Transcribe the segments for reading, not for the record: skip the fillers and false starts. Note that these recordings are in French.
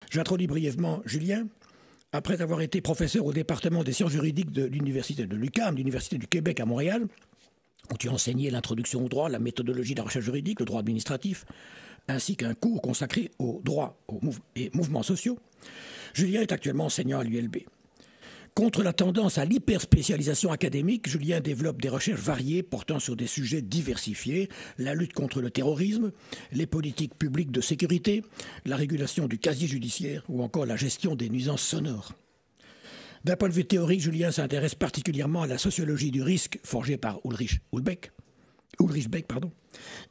J'introduis brièvement Julien. Après avoir été professeur au département des sciences juridiques de l'université de l'UQAM, l'université du Québec à Montréal, où tu enseignais l'introduction au droit, la méthodologie de la recherche juridique, le droit administratif, ainsi qu'un cours consacré au droit et mouvements sociaux, Julien est actuellement enseignant à l'ULB. Contre la tendance à l'hyperspécialisation académique, Julien développe des recherches variées portant sur des sujets diversifiés, la lutte contre le terrorisme, les politiques publiques de sécurité, la régulation du casier judiciaire ou encore la gestion des nuisances sonores. D'un point de vue théorique, Julien s'intéresse particulièrement à la sociologie du risque forgée par Ulrich Beck,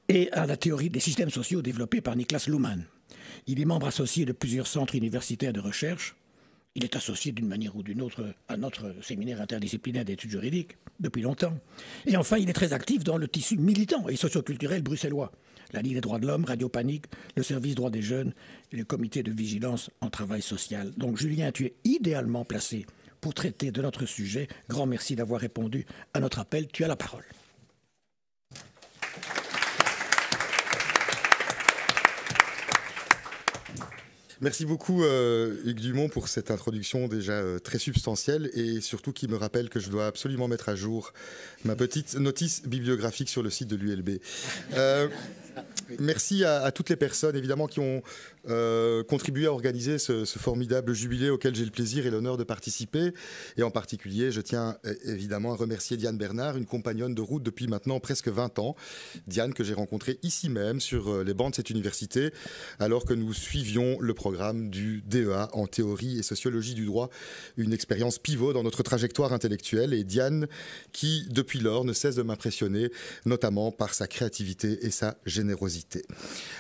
et à la théorie des systèmes sociaux développée par Niklas Luhmann. Il est membre associé de plusieurs centres universitaires de recherche. Il est associé d'une manière ou d'une autre à notre séminaire interdisciplinaire d'études juridiques depuis longtemps. Et enfin, il est très actif dans le tissu militant et socioculturel bruxellois. La Ligue des droits de l'homme, Radio Panique, le service droits des jeunes et le comité de vigilance en travail social. Donc Julien, tu es idéalement placé pour traiter de notre sujet. Grand merci d'avoir répondu à notre appel. Tu as la parole. Merci beaucoup Hugues Dumont pour cette introduction déjà très substantielle et surtout qui me rappelle que je dois absolument mettre à jour ma petite notice bibliographique sur le site de l'ULB. Merci à toutes les personnes évidemment qui ont contribué à organiser ce formidable jubilé auquel j'ai le plaisir et l'honneur de participer. Et en particulier, je tiens évidemment à remercier Diane Bernard, une compagnonne de route depuis maintenant presque 20 ans. Diane que j'ai rencontrée ici même sur les bancs de cette université alors que nous suivions le programme du DEA en théorie et sociologie du droit, une expérience pivot dans notre trajectoire intellectuelle. Et Diane qui depuis lors ne cesse de m'impressionner, notamment par sa créativité et sa générosité.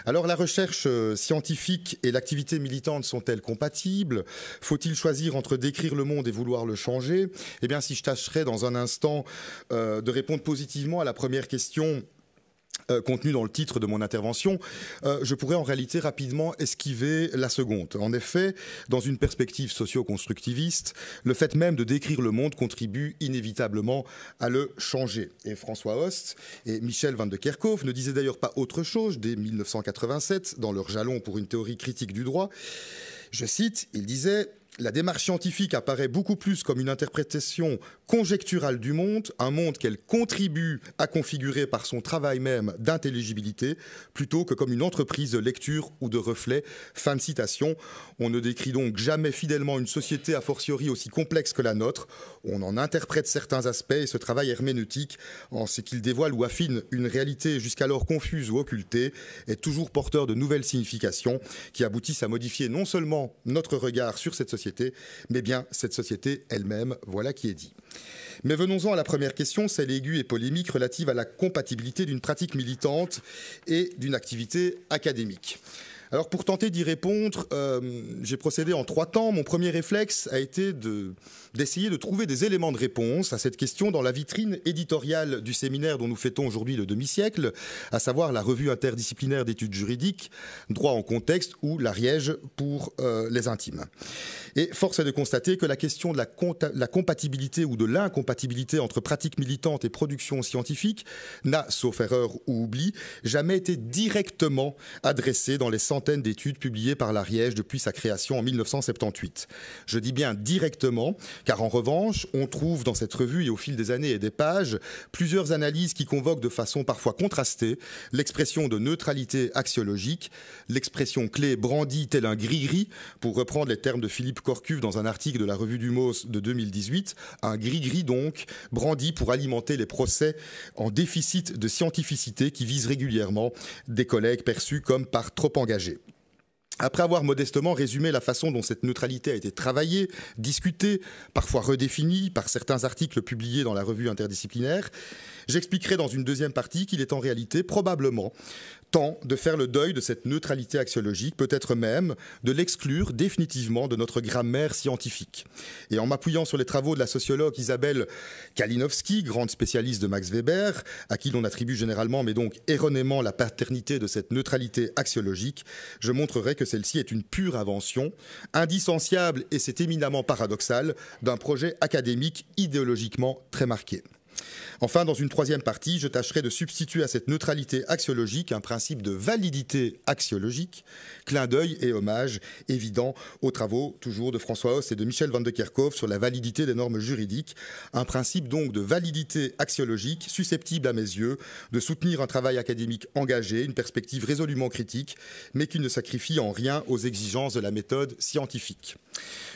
Alors la recherche scientifique et l'activité militante sont-elles compatibles? Faut-il choisir entre décrire le monde et vouloir le changer? Eh bien, si je tâcherais dans un instant de répondre positivement à la première question contenue dans le titre de mon intervention, je pourrais en réalité rapidement esquiver la seconde. En effet, dans une perspective socio-constructiviste, le fait même de décrire le monde contribue inévitablement à le changer. Et François Host et Michel van de Kerkhove ne disaient d'ailleurs pas autre chose dès 1987 dans leur jalon pour une théorie critique du droit. Je cite, il disait: la démarche scientifique apparaît beaucoup plus comme une interprétation conjecturale du monde, un monde qu'elle contribue à configurer par son travail même d'intelligibilité, plutôt que comme une entreprise de lecture ou de reflet. Fin de citation. On ne décrit donc jamais fidèlement une société a fortiori aussi complexe que la nôtre. On en interprète certains aspects et ce travail herméneutique, en ce qu'il dévoile ou affine une réalité jusqu'alors confuse ou occultée, est toujours porteur de nouvelles significations qui aboutissent à modifier non seulement notre regard sur cette société, mais bien cette société elle-même. Voilà qui est dit. Mais venons-en à la première question, celle aiguë et polémique relative à la compatibilité d'une pratique militante et d'une activité académique. Alors pour tenter d'y répondre, j'ai procédé en 3 temps. Mon premier réflexe a été d'essayer de trouver des éléments de réponse à cette question dans la vitrine éditoriale du séminaire dont nous fêtons aujourd'hui le demi-siècle, à savoir la revue interdisciplinaire d'études juridiques, droit en contexte ou l'Ariège pour les intimes. Et force est de constater que la question de la compatibilité ou de l'incompatibilité entre pratique militante et production scientifique n'a, sauf erreur ou oubli, jamais été directement adressée dans les centaines d'études publiées par l'Ariège depuis sa création en 1978. Je dis bien directement, car en revanche, on trouve dans cette revue et au fil des années et des pages, plusieurs analyses qui convoquent de façon parfois contrastée l'expression de neutralité axiologique, l'expression clé brandie tel un gris-gris, pour reprendre les termes de Philippe Corcuve dans un article de la revue du MOS de 2018, un gris-gris donc, brandi pour alimenter les procès en déficit de scientificité qui visent régulièrement des collègues perçus comme par trop engagés. Après avoir modestement résumé la façon dont cette neutralité a été travaillée, discutée, parfois redéfinie par certains articles publiés dans la revue interdisciplinaire, j'expliquerai dans une deuxième partie qu'il est en réalité probablement temps de faire le deuil de cette neutralité axiologique, peut-être même de l'exclure définitivement de notre grammaire scientifique. Et en m'appuyant sur les travaux de la sociologue Isabelle Kalinowski, grande spécialiste de Max Weber, à qui l'on attribue généralement, mais donc erronément, la paternité de cette neutralité axiologique, je montrerai que celle-ci est une pure invention, indissociable, et c'est éminemment paradoxal, d'un projet académique idéologiquement très marqué. Enfin, dans une troisième partie, je tâcherai de substituer à cette neutralité axiologique un principe de validité axiologique, clin d'œil et hommage évident aux travaux toujours de François Host et de Michel van de Kerkhove sur la validité des normes juridiques, un principe donc de validité axiologique susceptible à mes yeux de soutenir un travail académique engagé, une perspective résolument critique, mais qui ne sacrifie en rien aux exigences de la méthode scientifique.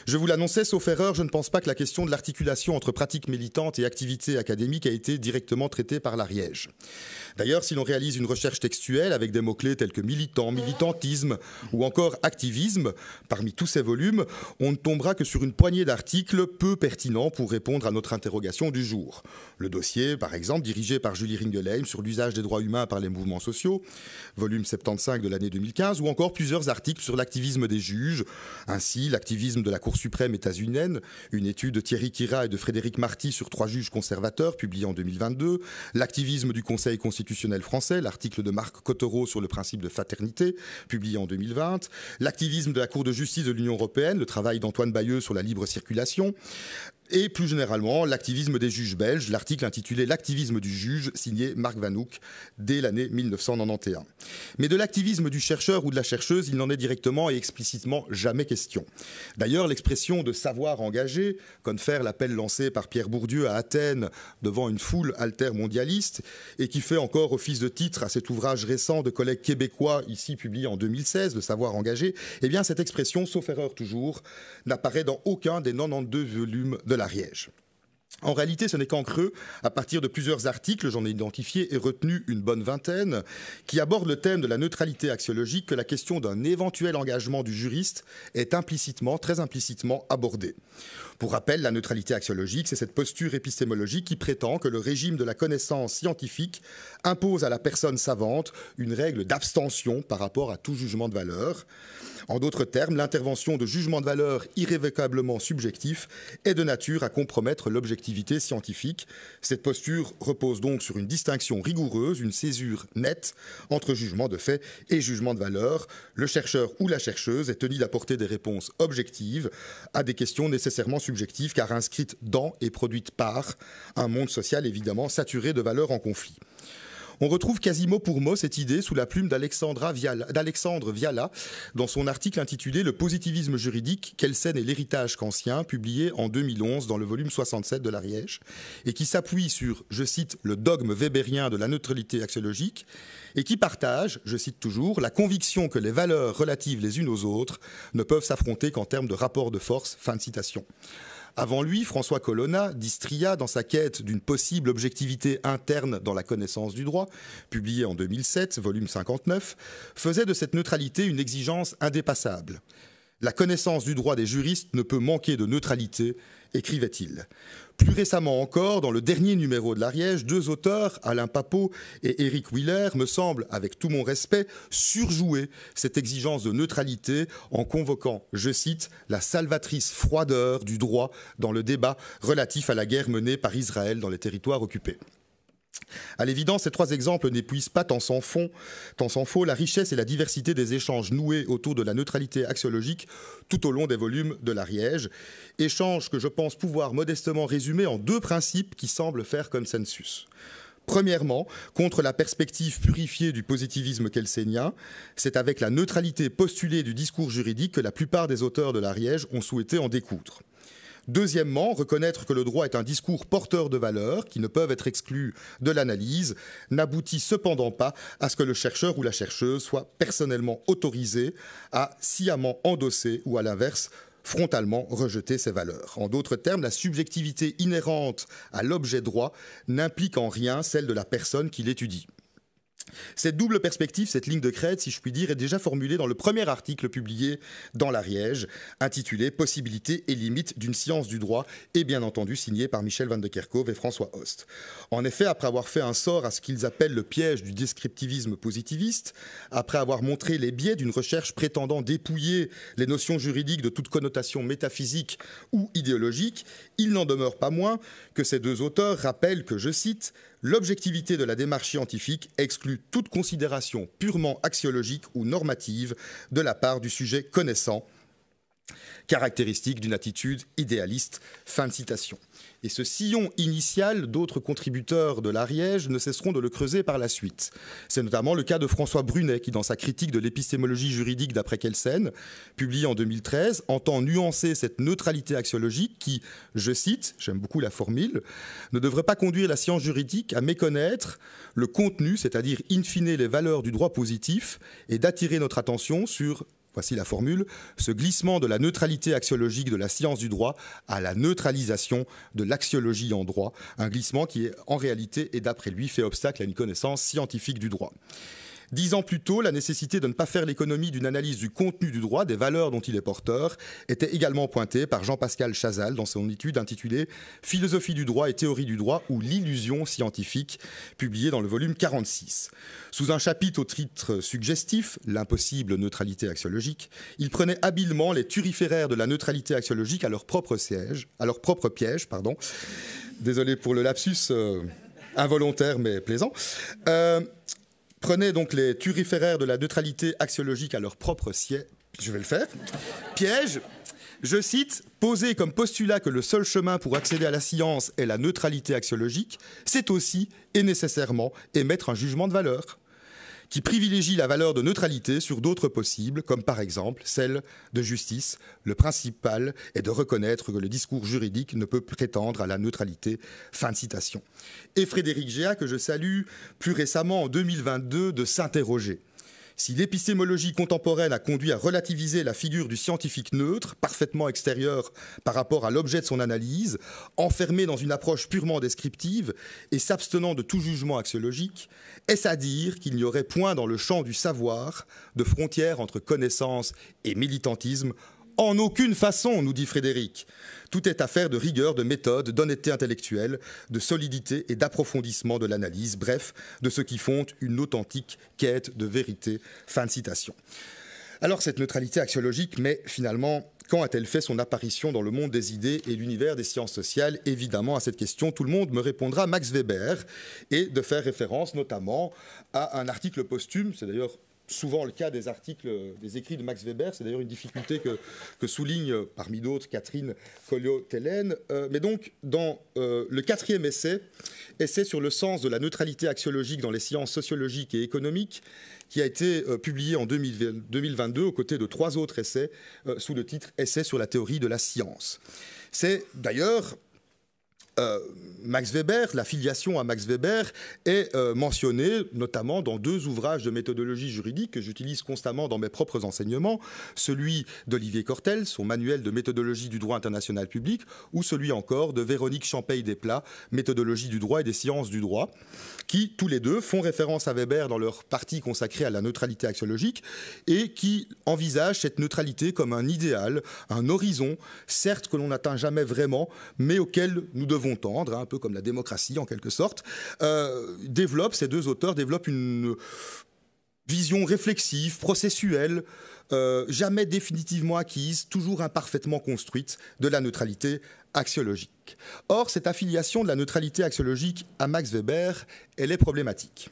Je vous l'annonçais, sauf erreur, je ne pense pas que la question de l'articulation entre pratique militante et activité académique a été directement traitée par l'Ariège. D'ailleurs, si l'on réalise une recherche textuelle avec des mots-clés tels que militant, militantisme ou encore activisme, parmi tous ces volumes, on ne tombera que sur une poignée d'articles peu pertinents pour répondre à notre interrogation du jour. Le dossier, par exemple, dirigé par Julie Ringelheim sur l'usage des droits humains par les mouvements sociaux, volume 75 de l'année 2015, ou encore plusieurs articles sur l'activisme des juges, ainsi l'activisme de la Cour suprême états-unienne, une étude de Thierry Kira et de Frédéric Marty sur 3 juges conservateurs, publiée en 2022, l'activisme du Conseil constitutionnel français, l'article de Marc Cottereau sur le principe de fraternité, publié en 2020, l'activisme de la Cour de justice de l'Union européenne, le travail d'Antoine Bayeux sur la libre circulation, et plus généralement l'activisme des juges belges, l'article intitulé « L'activisme du juge » signé Marc Vanouk dès l'année 1991. Mais de l'activisme du chercheur ou de la chercheuse, il n'en est directement et explicitement jamais question. D'ailleurs, l'expression de savoir engagé, confère l'appel lancé par Pierre Bourdieu à Athènes devant une foule altermondialiste et qui fait encore office de titre à cet ouvrage récent de collègues québécois, ici publié en 2016, Le savoir engagé, eh bien cette expression, sauf erreur toujours, n'apparaît dans aucun des 92 volumes de l'Ariège. En réalité, ce n'est qu'en creux, à partir de plusieurs articles, j'en ai identifié et retenu une bonne vingtaine, qui abordent le thème de la neutralité axiologique, que la question d'un éventuel engagement du juriste est implicitement, très implicitement abordée. Pour rappel, la neutralité axiologique, c'est cette posture épistémologique qui prétend que le régime de la connaissance scientifique impose à la personne savante une règle d'abstention par rapport à tout jugement de valeur. En d'autres termes, l'intervention de jugements de valeur irrévocablement subjectifs est de nature à compromettre l'objectivité scientifique. Cette posture repose donc sur une distinction rigoureuse, une césure nette entre jugement de fait et jugement de valeur. Le chercheur ou la chercheuse est tenu d'apporter des réponses objectives à des questions nécessairement subjectives, car inscrites dans et produites par un monde social évidemment saturé de valeurs en conflit. On retrouve quasi mot pour mot cette idée sous la plume d'Alexandre Viala dans son article intitulé « Le positivisme juridique, Kelsen et l'héritage kantien » publié en 2011 dans le volume 67 de l'Ariège et qui s'appuie sur, je cite, « le dogme weberien de la neutralité axiologique » et qui partage, je cite toujours, « la conviction que les valeurs relatives les unes aux autres ne peuvent s'affronter qu'en termes de rapport de force ». Fin de citation. Avant lui, François Colonna d'Istria, dans sa quête d'une possible objectivité interne dans la connaissance du droit, publié en 2007, volume 59, faisait de cette neutralité une exigence indépassable. La connaissance du droit des juristes ne peut manquer de neutralité, écrivait-il. Plus récemment encore, dans le dernier numéro de l'Ariège, 2 auteurs, Alain Papot et Éric Willer, me semblent, avec tout mon respect, surjouer cette exigence de neutralité en convoquant, je cite, « la salvatrice froideur du droit dans le débat relatif à la guerre menée par Israël dans les territoires occupés ». À l'évidence, ces 3 exemples n'épuisent pas tant s'en faut la richesse et la diversité des échanges noués autour de la neutralité axiologique tout au long des volumes de l'Ariège. Échanges que je pense pouvoir modestement résumer en 2 principes qui semblent faire consensus. Premièrement, contre la perspective purifiée du positivisme kelsénien, c'est avec la neutralité postulée du discours juridique que la plupart des auteurs de l'Ariège ont souhaité en découdre. Deuxièmement, reconnaître que le droit est un discours porteur de valeurs qui ne peuvent être exclus de l'analyse n'aboutit cependant pas à ce que le chercheur ou la chercheuse soit personnellement autorisé à sciemment endosser ou à l'inverse frontalement rejeter ces valeurs. En d'autres termes, la subjectivité inhérente à l'objet droit n'implique en rien celle de la personne qui l'étudie. Cette double perspective, cette ligne de crête, si je puis dire, est déjà formulée dans le premier article publié dans l'Ariège, intitulé « Possibilités et limites d'une science du droit » et bien entendu signé par Michel van de Kerkhove et François Host. En effet, après avoir fait un sort à ce qu'ils appellent le piège du descriptivisme positiviste, après avoir montré les biais d'une recherche prétendant dépouiller les notions juridiques de toute connotation métaphysique ou idéologique, il n'en demeure pas moins que ces 2 auteurs rappellent que, je cite, « l'objectivité de la démarche scientifique exclut toute considération purement axiologique ou normative de la part du sujet connaissant. caractéristique d'une attitude idéaliste. Fin de citation. Et ce sillon initial d'autres contributeurs de l'Ariège ne cesseront de le creuser par la suite. C'est notamment le cas de François Brunet qui, dans sa critique de l'épistémologie juridique d'après Kelsen, publiée en 2013, entend nuancer cette neutralité axiologique qui, je cite, j'aime beaucoup la formule, ne devrait pas conduire la science juridique à méconnaître le contenu, c'est-à-dire in fine les valeurs du droit positif, et d'attirer notre attention sur, voici la formule, ce glissement de la neutralité axiologique de la science du droit à la neutralisation de l'axiologie en droit, un glissement qui est en réalité et d'après lui fait obstacle à une connaissance scientifique du droit. 10 ans plus tôt, la nécessité de ne pas faire l'économie d'une analyse du contenu du droit, des valeurs dont il est porteur, était également pointée par Jean-Pascal Chazal dans son étude intitulée « Philosophie du droit et théorie du droit ou l'illusion scientifique » publiée dans le volume 46. Sous un chapitre au titre suggestif « L'impossible neutralité axiologique », il prenait habilement les turiféraires de la neutralité axiologique à leur propre piège. Désolé pour le lapsus involontaire mais plaisant. Prenez donc les turiféraires de la neutralité axiologique à leur propre piège, je cite, poser comme postulat que le seul chemin pour accéder à la science est la neutralité axiologique, c'est aussi et nécessairement émettre un jugement de valeur qui privilégie la valeur de neutralité sur d'autres possibles, comme par exemple celle de justice. Le principal est de reconnaître que le discours juridique ne peut prétendre à la neutralité. Fin de citation. Et Frédéric Géat, que je salue plus récemment en 2022, de s'interroger. Si l'épistémologie contemporaine a conduit à relativiser la figure du scientifique neutre, parfaitement extérieur par rapport à l'objet de son analyse, enfermé dans une approche purement descriptive et s'abstenant de tout jugement axiologique, est-ce à dire qu'il n'y aurait point dans le champ du savoir de frontière entre connaissance et militantisme? En aucune façon, nous dit Frédéric. Tout est affaire de rigueur, de méthode, d'honnêteté intellectuelle, de solidité et d'approfondissement de l'analyse, bref, de ce qui fonde une authentique quête de vérité. Fin de citation. Alors cette neutralité axiologique, mais finalement, quand a-t-elle fait son apparition dans le monde des idées et l'univers des sciences sociales? Évidemment, à cette question, tout le monde me répondra Max Weber, et de faire référence notamment à un article posthume, c'est d'ailleurs souvent le cas des articles, des écrits de Max Weber. C'est d'ailleurs une difficulté que souligne, parmi d'autres, Catherine Colliot-Tellen. Mais donc, dans le 4e essai sur le sens de la neutralité axiologique dans les sciences sociologiques et économiques, qui a été publié en 2022 aux côtés de 3 autres essais sous le titre « Essai sur la théorie de la science ». C'est d'ailleurs Max Weber, la filiation à Max Weber est mentionnée notamment dans 2 ouvrages de méthodologie juridique que j'utilise constamment dans mes propres enseignements, celui d'Olivier Cortel, son manuel de méthodologie du droit international public, ou celui encore de Véronique Champaille-Desplat, méthodologie du droit et des sciences du droit, qui tous les 2 font référence à Weber dans leur partie consacrée à la neutralité axiologique et qui envisagent cette neutralité comme un idéal, un horizon, certes que l'on n'atteint jamais vraiment, mais auquel nous devons tendre, un peu comme la démocratie en quelque sorte. Ces 2 auteurs développent une vision réflexive, processuelle, jamais définitivement acquise, toujours imparfaitement construite de la neutralité axiologique. Or, cette affiliation de la neutralité axiologique à Max Weber, elle est problématique.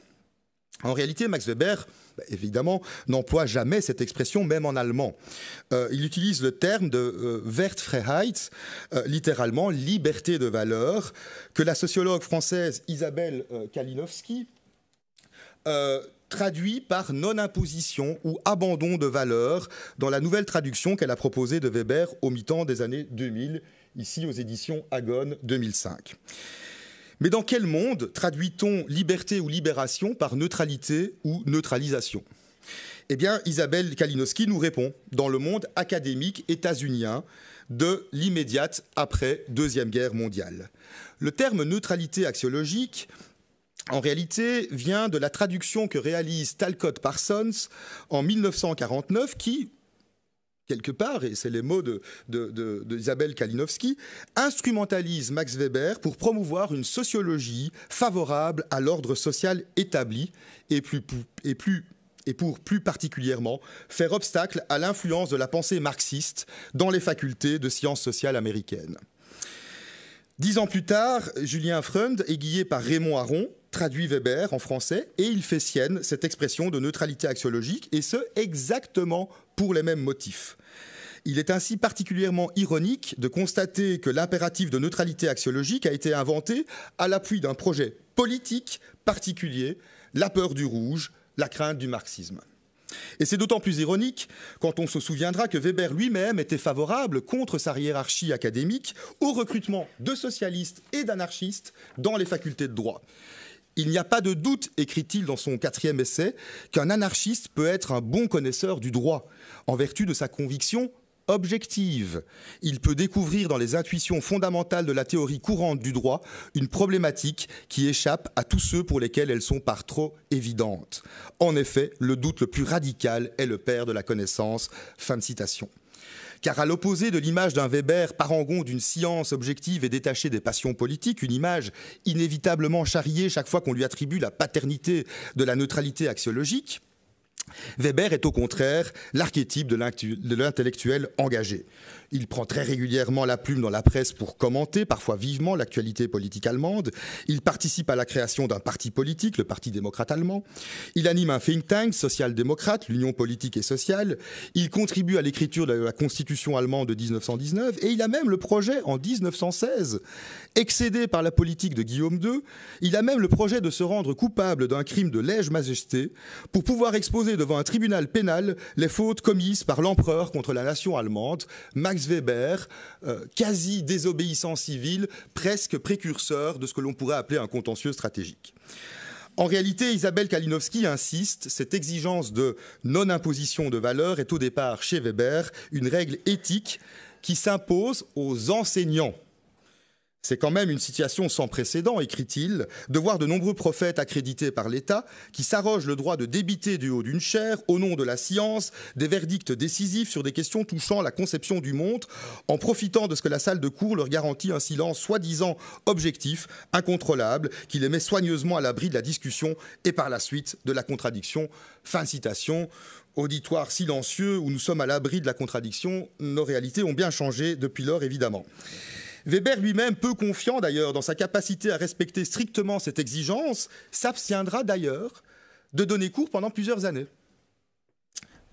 En réalité, Max Weber, évidemment, n'emploie jamais cette expression, même en allemand. Il utilise le terme de Wertfreiheit, littéralement liberté de valeur, que la sociologue française Isabelle Kalinowski traduit par non-imposition ou abandon de valeur dans la nouvelle traduction qu'elle a proposée de Weber au mi-temps des années 2000, ici aux éditions Agone 2005. Mais dans quel monde traduit-on liberté ou libération par neutralité ou neutralisation? Eh bien, Isabelle Kalinowski nous répond dans le monde académique états-unien de l'immédiate après Deuxième Guerre mondiale. Le terme neutralité axiologique, en réalité, vient de la traduction que réalise Talcott Parsons en 1949 qui, quelque part, et c'est les mots d'Isabelle Kalinowski, instrumentalise Max Weber pour promouvoir une sociologie favorable à l'ordre social établi et pour plus particulièrement faire obstacle à l'influence de la pensée marxiste dans les facultés de sciences sociales américaines. 10 ans plus tard, Julien Freund, aiguillé par Raymond Aron, traduit Weber en français et il fait sienne cette expression de neutralité axiologique, et ce, exactement pour les mêmes motifs. Il est ainsi particulièrement ironique de constater que l'impératif de neutralité axiologique a été inventé à l'appui d'un projet politique particulier, la peur du rouge, la crainte du marxisme. Et c'est d'autant plus ironique quand on se souviendra que Weber lui-même était favorable, contre sa hiérarchie académique, au recrutement de socialistes et d'anarchistes dans les facultés de droit. Il n'y a pas de doute, écrit-il dans son 4e essai, qu'un anarchiste peut être un bon connaisseur du droit, en vertu de sa conviction objective. Il peut découvrir dans les intuitions fondamentales de la théorie courante du droit une problématique qui échappe à tous ceux pour lesquels elles sont par trop évidentes. En effet, le doute le plus radical est le père de la connaissance. Fin de citation. Car à l'opposé de l'image d'un Weber parangon d'une science objective et détachée des passions politiques, une image inévitablement charriée chaque fois qu'on lui attribue la paternité de la neutralité axiologique, Weber est au contraire l'archétype de l'intellectuel engagé. Il prend très régulièrement la plume dans la presse pour commenter, parfois vivement, l'actualité politique allemande. Il participe à la création d'un parti politique, le Parti démocrate allemand. Il anime un think tank social-démocrate, l'Union politique et sociale. Il contribue à l'écriture de la Constitution allemande de 1919 et il a même le projet en 1916, excédé par la politique de Guillaume II, il a même le projet de se rendre coupable d'un crime de lèse-majesté pour pouvoir exposer devant un tribunal pénal les fautes commises par l'empereur contre la nation allemande. Max Weber, quasi désobéissant civil, presque précurseur de ce que l'on pourrait appeler un contentieux stratégique. En réalité, Isabelle Kalinowski insiste, cette exigence de non-imposition de valeur est au départ, chez Weber, une règle éthique qui s'impose aux enseignants. C'est quand même une situation sans précédent, écrit-il, de voir de nombreux prophètes accrédités par l'État qui s'arrogent le droit de débiter du haut d'une chaire, au nom de la science, des verdicts décisifs sur des questions touchant la conception du monde, en profitant de ce que la salle de cours leur garantit un silence soi-disant objectif, incontrôlable, qui les met soigneusement à l'abri de la discussion et par la suite de la contradiction. Fin de citation. Auditoire silencieux où nous sommes à l'abri de la contradiction, nos réalités ont bien changé depuis lors, évidemment. Weber lui-même, peu confiant d'ailleurs dans sa capacité à respecter strictement cette exigence, s'abstiendra d'ailleurs de donner cours pendant plusieurs années.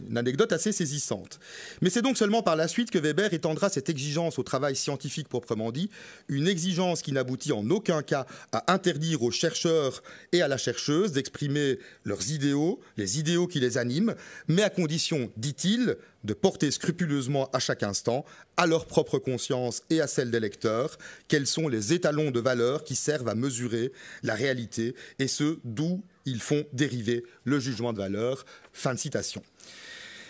Une anecdote assez saisissante. Mais c'est donc seulement par la suite que Weber étendra cette exigence au travail scientifique proprement dit, une exigence qui n'aboutit en aucun cas à interdire aux chercheurs et à la chercheuse d'exprimer leurs idéaux, les idéaux qui les animent, mais à condition, dit-il, de porter scrupuleusement à chaque instant, à leur propre conscience et à celle des lecteurs, quels sont les étalons de valeur qui servent à mesurer la réalité et ceux d'où ils font dériver le jugement de valeur. Fin de citation.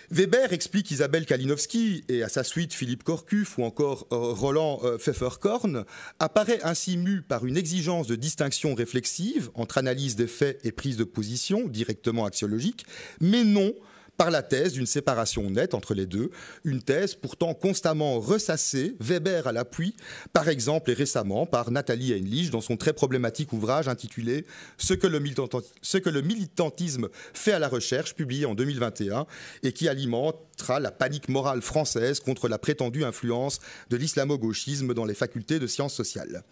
Weber explique Isabelle Kalinowski et à sa suite Philippe Corcuff ou encore Roland Pfefferkorn apparaît ainsi mu par une exigence de distinction réflexive entre analyse des faits et prise de position directement axiologique, mais non par la thèse d'une séparation nette entre les deux, une thèse pourtant constamment ressassée, Weber à l'appui, par exemple et récemment par Nathalie Heinrich dans son très problématique ouvrage intitulé « Ce que le militantisme fait à la recherche », publié en 2021, et qui alimentera la panique morale française contre la prétendue influence de l'islamo-gauchisme dans les facultés de sciences sociales.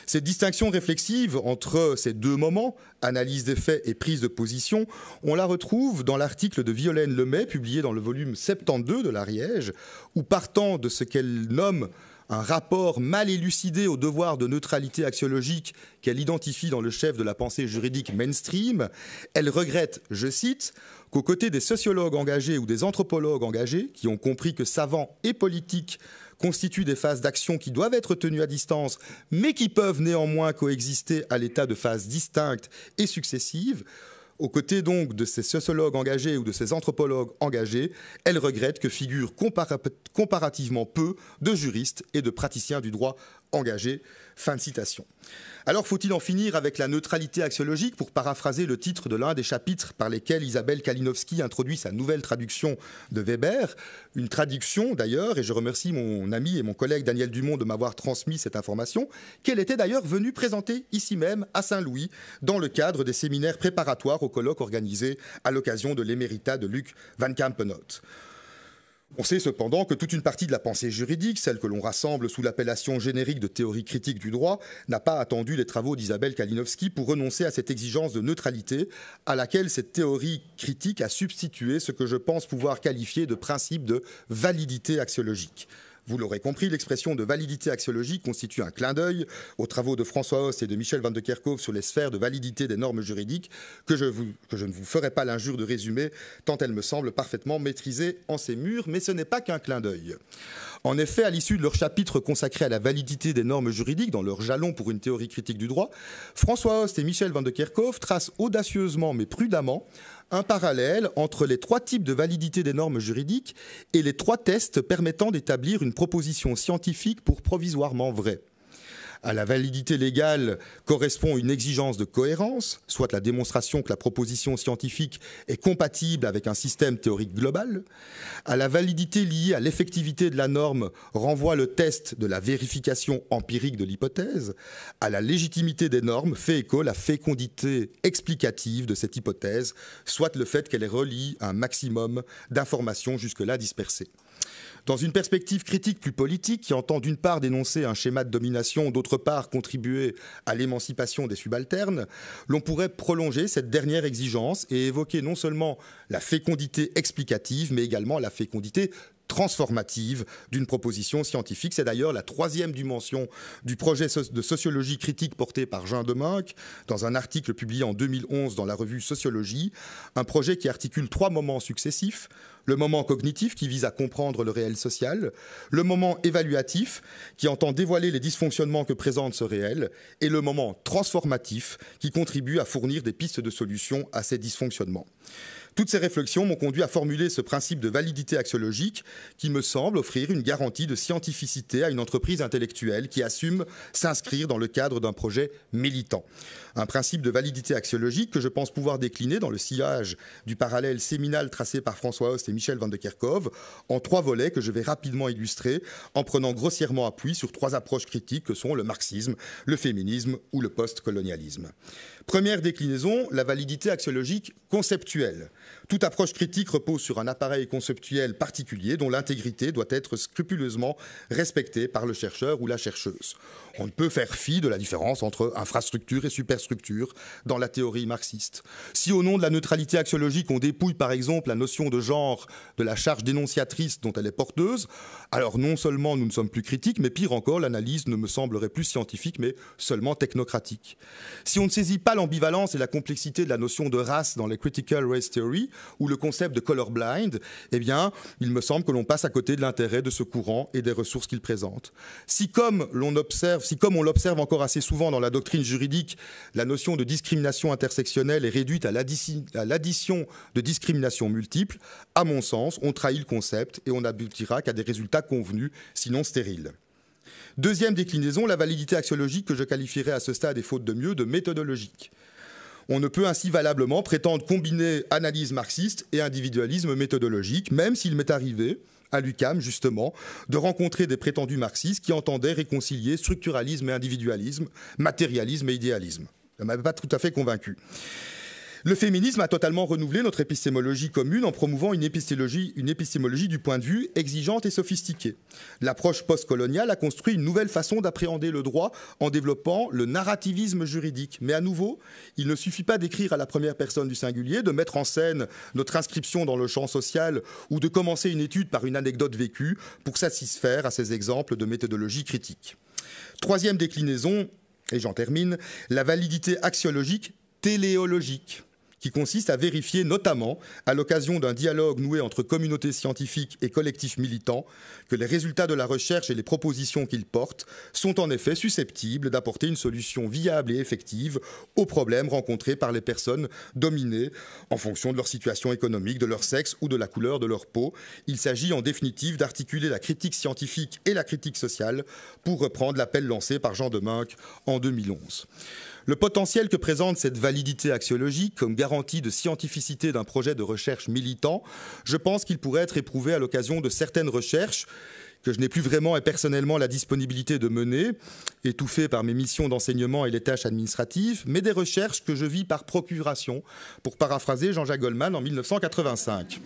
Cette distinction réflexive entre ces deux moments, analyse des faits et prise de position, on la retrouve dans l'article de Violaine Lemay, publié dans le volume 72 de l'Ariège, où partant de ce qu'elle nomme un rapport mal élucidé au devoir de neutralité axiologique qu'elle identifie dans le chef de la pensée juridique mainstream, elle regrette, je cite, qu'aux côtés des sociologues engagés ou des anthropologues engagés, qui ont compris que savants et politiques constituent des phases d'action qui doivent être tenues à distance, mais qui peuvent néanmoins coexister à l'état de phases distinctes et successives, aux côtés donc de ces sociologues engagés ou de ces anthropologues engagés, elle regrette que figurent comparativement peu de juristes et de praticiens du droit engagés. Fin de citation. Alors faut-il en finir avec la neutralité axiologique, pour paraphraser le titre de l'un des chapitres par lesquels Isabelle Kalinowski introduit sa nouvelle traduction de Weber, une traduction d'ailleurs, et je remercie mon ami et mon collègue Daniel Dumont de m'avoir transmis cette information, qu'elle était d'ailleurs venue présenter ici même à Saint-Louis dans le cadre des séminaires préparatoires au colloque organisé à l'occasion de l'éméritat de Luc Van Campenot. On sait cependant que toute une partie de la pensée juridique, celle que l'on rassemble sous l'appellation générique de théorie critique du droit, n'a pas attendu les travaux d'Isabelle Kalinowski pour renoncer à cette exigence de neutralité à laquelle cette théorie critique a substitué ce que je pense pouvoir qualifier de principe de validité axiologique. Vous l'aurez compris, l'expression de validité axiologique constitue un clin d'œil aux travaux de François Host et de Michel van de Kerkhove sur les sphères de validité des normes juridiques que je ne vous ferai pas l'injure de résumer tant elles me semblent parfaitement maîtrisées en ces murs, mais ce n'est pas qu'un clin d'œil. En effet, à l'issue de leur chapitre consacré à la validité des normes juridiques dans leur jalon pour une théorie critique du droit, François Host et Michel van de Kerkhove tracent audacieusement mais prudemment un parallèle entre les 3 types de validité des normes juridiques et les 3 tests permettant d'établir une proposition scientifique pour provisoirement vraie. À la validité légale correspond une exigence de cohérence, soit la démonstration que la proposition scientifique est compatible avec un système théorique global. À la validité liée à l'effectivité de la norme renvoie le test de la vérification empirique de l'hypothèse. À la légitimité des normes fait écho la fécondité explicative de cette hypothèse, soit le fait qu'elle relie un maximum d'informations jusque-là dispersées. Dans une perspective critique plus politique, qui entend d'une part dénoncer un schéma de domination, d'autre part contribuer à l'émancipation des subalternes, l'on pourrait prolonger cette dernière exigence et évoquer non seulement la fécondité explicative, mais également la fécondité transformative d'une proposition scientifique. C'est d'ailleurs la 3e dimension du projet de sociologie critique porté par Jean Demeunk dans un article publié en 2011 dans la revue Sociologie, un projet qui articule 3 moments successifs: le moment cognitif qui vise à comprendre le réel social, le moment évaluatif qui entend dévoiler les dysfonctionnements que présente ce réel, et le moment transformatif qui contribue à fournir des pistes de solutions à ces dysfonctionnements. Toutes ces réflexions m'ont conduit à formuler ce principe de validité axiologique qui me semble offrir une garantie de scientificité à une entreprise intellectuelle qui assume s'inscrire dans le cadre d'un projet militant. Un principe de validité axiologique que je pense pouvoir décliner dans le sillage du parallèle séminal tracé par François Host et Michel van de Kerkhove en 3 volets que je vais rapidement illustrer en prenant grossièrement appui sur 3 approches critiques que sont le marxisme, le féminisme ou le post-colonialisme. Première déclinaison, la validité axiologique conceptuelle. Toute approche critique repose sur un appareil conceptuel particulier dont l'intégrité doit être scrupuleusement respectée par le chercheur ou la chercheuse. On ne peut faire fi de la différence entre infrastructure et superstructure dans la théorie marxiste. Si au nom de la neutralité axiologique on dépouille par exemple la notion de genre de la charge dénonciatrice dont elle est porteuse, alors non seulement nous ne sommes plus critiques, mais pire encore, l'analyse ne me semblerait plus scientifique mais seulement technocratique. Si on ne saisit pas l'ambivalence et la complexité de la notion de race dans les Critical Race Theory ou le concept de colorblind, eh bien, il me semble que l'on passe à côté de l'intérêt de ce courant et des ressources qu'il présente. Si comme on l'observe encore assez souvent dans la doctrine juridique, la notion de discrimination intersectionnelle est réduite à l'addition de discriminations multiples, à mon sens, on trahit le concept et on n'aboutira qu'à des résultats convenus, sinon stériles. Deuxième déclinaison, la validité axiologique que je qualifierais à ce stade, et faute de mieux, de méthodologique. On ne peut ainsi valablement prétendre combiner analyse marxiste et individualisme méthodologique, même s'il m'est arrivé, à l'UQAM justement, de rencontrer des prétendus marxistes qui entendaient réconcilier structuralisme et individualisme, matérialisme et idéalisme. Ça ne m'avait pas tout à fait convaincu. Le féminisme a totalement renouvelé notre épistémologie commune en promouvant une épistémologie du point de vue exigeante et sophistiquée. L'approche postcoloniale a construit une nouvelle façon d'appréhender le droit en développant le narrativisme juridique. Mais à nouveau, il ne suffit pas d'écrire à la première personne du singulier, de mettre en scène notre inscription dans le champ social ou de commencer une étude par une anecdote vécue pour satisfaire à ces exemples de méthodologie critique. Troisième déclinaison, et j'en termine, la validité axiologique téléologique, qui consiste à vérifier notamment, à l'occasion d'un dialogue noué entre communautés scientifiques et collectifs militants, que les résultats de la recherche et les propositions qu'ils portent sont en effet susceptibles d'apporter une solution viable et effective aux problèmes rencontrés par les personnes dominées en fonction de leur situation économique, de leur sexe ou de la couleur de leur peau. Il s'agit en définitive d'articuler la critique scientifique et la critique sociale pour reprendre l'appel lancé par Jean Demeunk en 2011. Le potentiel que présente cette validité axiologique comme garantie de scientificité d'un projet de recherche militant, je pense qu'il pourrait être éprouvé à l'occasion de certaines recherches que je n'ai plus vraiment et personnellement la disponibilité de mener, étouffé par mes missions d'enseignement et les tâches administratives, mais des recherches que je vis par procuration, pour paraphraser Jean-Jacques Goldman en 1985.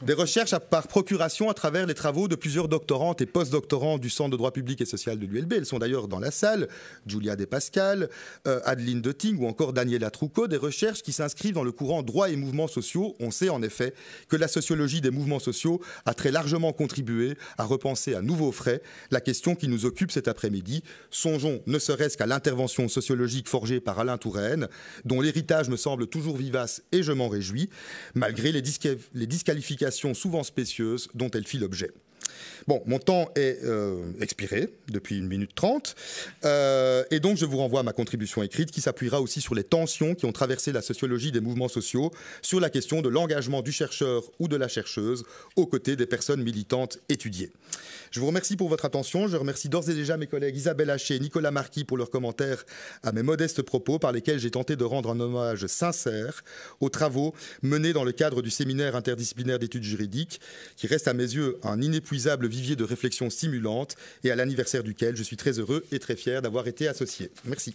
Des recherches par procuration à travers les travaux de plusieurs doctorantes et post-doctorants du Centre de droit public et social de l'ULB. Elles sont d'ailleurs dans la salle, Julia Despascal, Adeline Dotting ou encore Daniela Troucot, des recherches qui s'inscrivent dans le courant droit et mouvements sociaux. On sait en effet que la sociologie des mouvements sociaux a très largement contribué à repenser à nouveaux frais la question qui nous occupe cet après-midi. Songeons ne serait-ce qu'à l'intervention sociologique forgée par Alain Touraine, dont l'héritage me semble toujours vivace et je m'en réjouis, malgré les disqualifications souvent spécieuses dont elle fit l'objet. Bon, mon temps est expiré depuis 1 minute 30 et donc je vous renvoie à ma contribution écrite qui s'appuiera aussi sur les tensions qui ont traversé la sociologie des mouvements sociaux sur la question de l'engagement du chercheur ou de la chercheuse aux côtés des personnes militantes étudiées. Je vous remercie pour votre attention. Je remercie d'ores et déjà mes collègues Isabelle Haché et Nicolas Marquis pour leurs commentaires à mes modestes propos par lesquels j'ai tenté de rendre un hommage sincère aux travaux menés dans le cadre du séminaire interdisciplinaire d'études juridiques qui reste à mes yeux un inépuisable vivier de réflexion stimulante et à l'anniversaire duquel je suis très heureux et très fier d'avoir été associé. Merci.